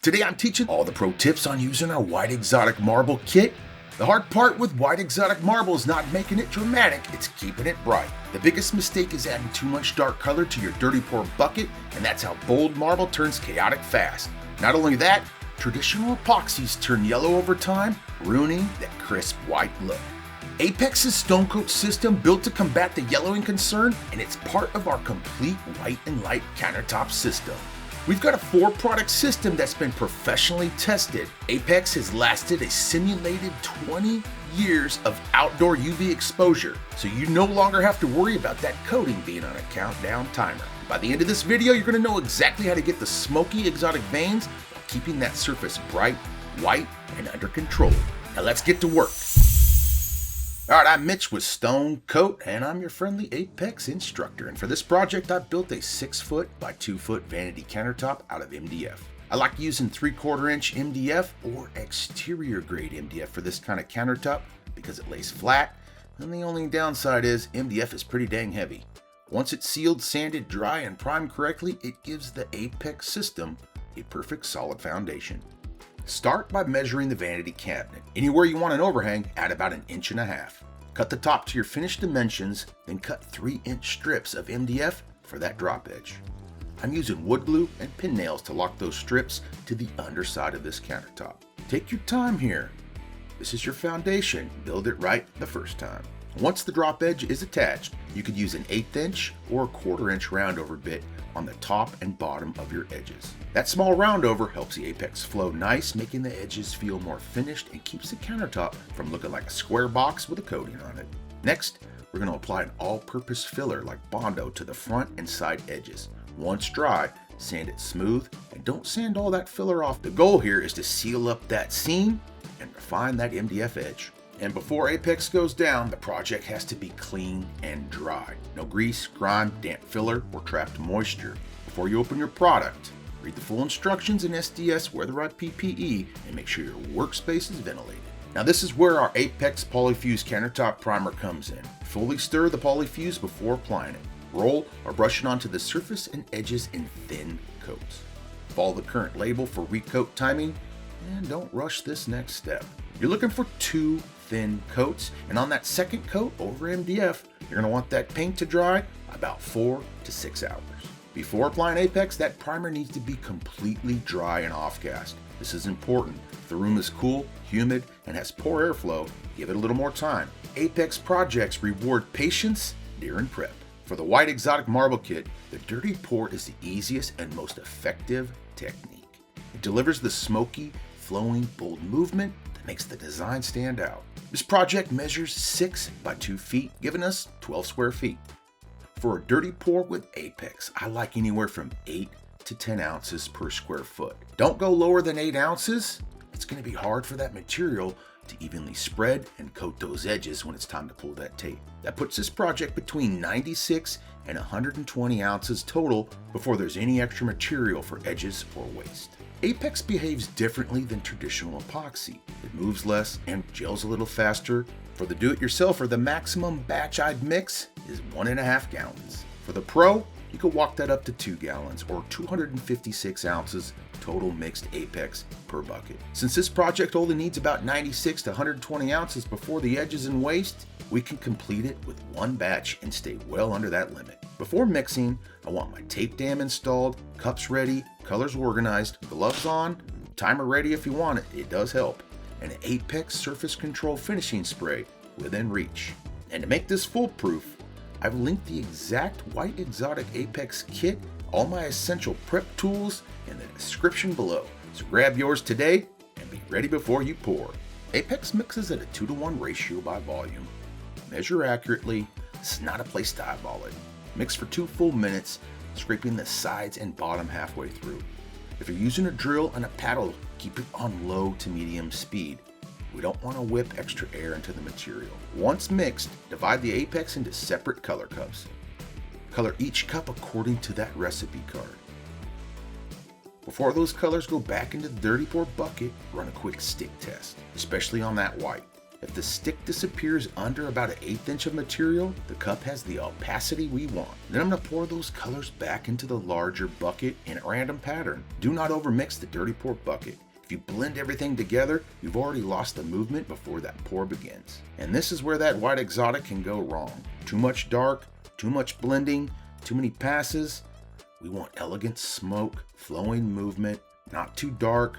Today I'm teaching all the pro tips on using our white exotic marble kit. The hard part with white exotic marble is not making it dramatic, it's keeping it bright. The biggest mistake is adding too much dark color to your dirty pour bucket, and that's how bold marble turns chaotic fast. Not only that, traditional epoxies turn yellow over time, ruining that crisp white look. APEX's Stone Coat system built to combat the yellowing concern, and it's part of our complete white and light countertop system. We've got a 4-product system that's been professionally tested. APEX has lasted a simulated 20 years of outdoor UV exposure, so you no longer have to worry about that coating being on a countdown timer. By the end of this video, you're going to know exactly how to get the smoky exotic veins while keeping that surface bright, white, and under control. Now let's get to work. Alright, I'm Mitch with Stone Coat, and I'm your friendly APEX instructor. And for this project, I built a 6-foot by 2-foot vanity countertop out of MDF. I like using 3/4 inch MDF or exterior grade MDF for this kind of countertop because it lays flat, and the only downside is MDF is pretty dang heavy. Once it's sealed, sanded, dry, and primed correctly, it gives the APEX system a perfect solid foundation. Start by measuring the vanity cabinet. Anywhere you want an overhang, add about 1.5 inches. Cut the top to your finished dimensions, then cut 3-inch strips of MDF for that drop edge. I'm using wood glue and pin nails to lock those strips to the underside of this countertop. Take your time here. This is your foundation. Build it right the first time. Once the drop edge is attached, you could use an 1/8 inch or a 1/4 inch roundover bit on the top and bottom of your edges. That small roundover helps the APEX flow nice, making the edges feel more finished and keeps the countertop from looking like a square box with a coating on it. Next, we're going to apply an all-purpose filler like Bondo to the front and side edges. Once dry, sand it smooth and don't sand all that filler off. The goal here is to seal up that seam and refine that MDF edge. And before APEX goes down, the project has to be clean and dry. No grease, grime, damp filler, or trapped moisture. Before you open your product, read the full instructions in SDS, wear the right PPE, and make sure your workspace is ventilated. Now this is where our APEX Polyfuse Countertop Primer comes in. Fully stir the Polyfuse before applying it. Roll or brush it onto the surface and edges in thin coats. Follow the current label for recoat timing, and don't rush this next step. You're looking for 2 thin coats, and on that second coat over MDF, you're going to want that paint to dry about 4 to 6 hours. Before applying APEX, that primer needs to be completely dry and off-gassed. This is important. If the room is cool, humid, and has poor airflow, give it a little more time. APEX projects reward patience during prep. For the white exotic marble kit, the dirty pour is the easiest and most effective technique. It delivers the smoky, flowing, bold movement that makes the design stand out. This project measures 6 by 2 feet, giving us 12 square feet. For a dirty pour with APEX, I like anywhere from 8 to 10 ounces per square foot. Don't go lower than 8 ounces. It's going to be hard for that material to evenly spread and coat those edges when it's time to pull that tape. That puts this project between 96 and 120 ounces total before there's any extra material for edges or waste. APEX behaves differently than traditional epoxy. It moves less and gels a little faster. For the do-it-yourselfer, the maximum batch I'd mix is 1.5 gallons. For the pro, you could walk that up to 2 gallons or 256 ounces total mixed APEX per bucket. Since this project only needs about 96 to 120 ounces before the edges and waste, we can complete it with 1 batch and stay well under that limit. Before mixing, I want my tape dam installed, cups ready, colors organized, gloves on, timer ready if you want it, it does help, and an APEX surface control finishing spray within reach. And to make this foolproof, I've linked the exact white exotic APEX kit, all my essential prep tools in the description below. So grab yours today and be ready before you pour. APEX mixes at a 2-to-1 ratio by volume. Measure accurately, it's not a place to eyeball it. Mix for 2 full minutes, scraping the sides and bottom halfway through. If you're using a drill and a paddle, keep it on low to medium speed. We don't want to whip extra air into the material. Once mixed, divide the APEX into separate color cups. Color each cup according to that recipe card. Before those colors go back into the dirty pour bucket, run a quick stick test, especially on that white. If the stick disappears under about 1/8 inch of material, the cup has the opacity we want. Then I'm going to pour those colors back into the larger bucket in a random pattern. Do not overmix the dirty pour bucket. If you blend everything together, you've already lost the movement before that pour begins. And this is where that white exotic can go wrong. Too much dark, too much blending, too many passes. We want elegant smoke, flowing movement, not too dark.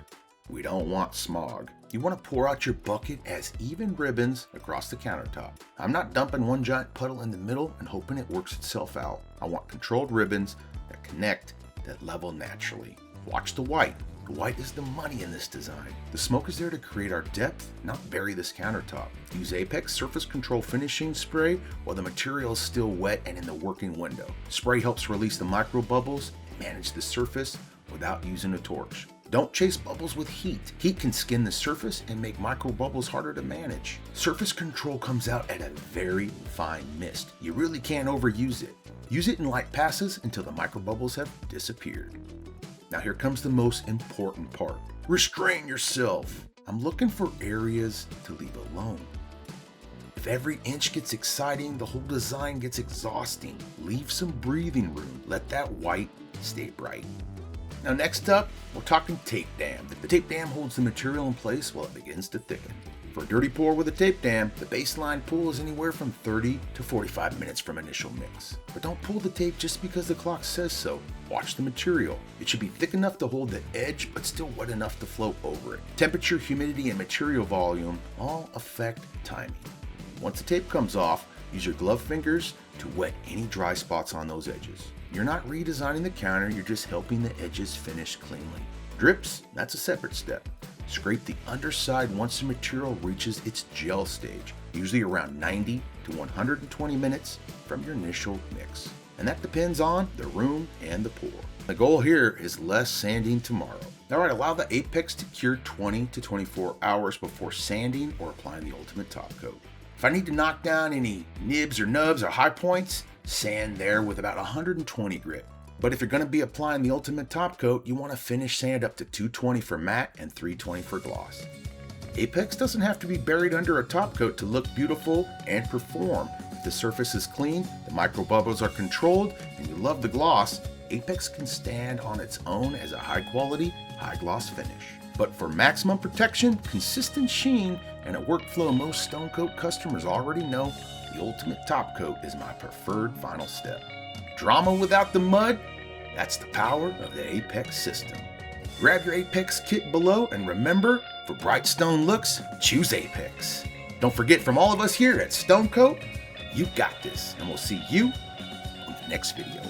We don't want smog. You want to pour out your bucket as even ribbons across the countertop. I'm not dumping one giant puddle in the middle and hoping it works itself out. I want controlled ribbons that connect, that level naturally. Watch the white. The white is the money in this design. The smoke is there to create our depth, not bury this countertop. Use APEX Surface Control Finishing Spray while the material is still wet and in the working window. Spray helps release the microbubbles and manage the surface without using a torch. Don't chase bubbles with heat. Heat can skin the surface and make microbubbles harder to manage. Surface control comes out at a very fine mist. You really can't overuse it. Use it in light passes until the microbubbles have disappeared. Now here comes the most important part. Restrain yourself. I'm looking for areas to leave alone. If every inch gets exciting, the whole design gets exhausting. Leave some breathing room. Let that white stay bright. Now next up, we're talking tape dam. The tape dam holds the material in place while it begins to thicken. For a dirty pour with a tape dam, the baseline pull is anywhere from 30 to 45 minutes from initial mix. But don't pull the tape just because the clock says so. Watch the material. It should be thick enough to hold the edge, but still wet enough to flow over it. Temperature, humidity, and material volume all affect timing. Once the tape comes off, use your glove fingers to wet any dry spots on those edges. You're not redesigning the counter, you're just helping the edges finish cleanly. Drips, that's a separate step. Scrape the underside once the material reaches its gel stage, usually around 90 to 120 minutes from your initial mix. And that depends on the room and the pour. The goal here is less sanding tomorrow. Alright, allow the Apex to cure 20 to 24 hours before sanding or applying the ultimate top coat. If I need to knock down any nibs or nubs or high points, sand there with about 120 grit. But if you're going to be applying the ultimate top coat, you want to finish sand up to 220 for matte and 320 for gloss. Apex doesn't have to be buried under a top coat to look beautiful and perform. If the surface is clean, the microbubbles are controlled, and you love the gloss, Apex can stand on its own as a high quality, high gloss finish. But for maximum protection, consistent sheen, and a workflow most stone coat customers already know, the ultimate top coat is my preferred final step. Drama without the mud? That's the power of the Apex system. Grab your Apex kit below, and remember, for bright stone looks, choose Apex. Don't forget, from all of us here at Stone Coat, you've got this, and we'll see you on the next video.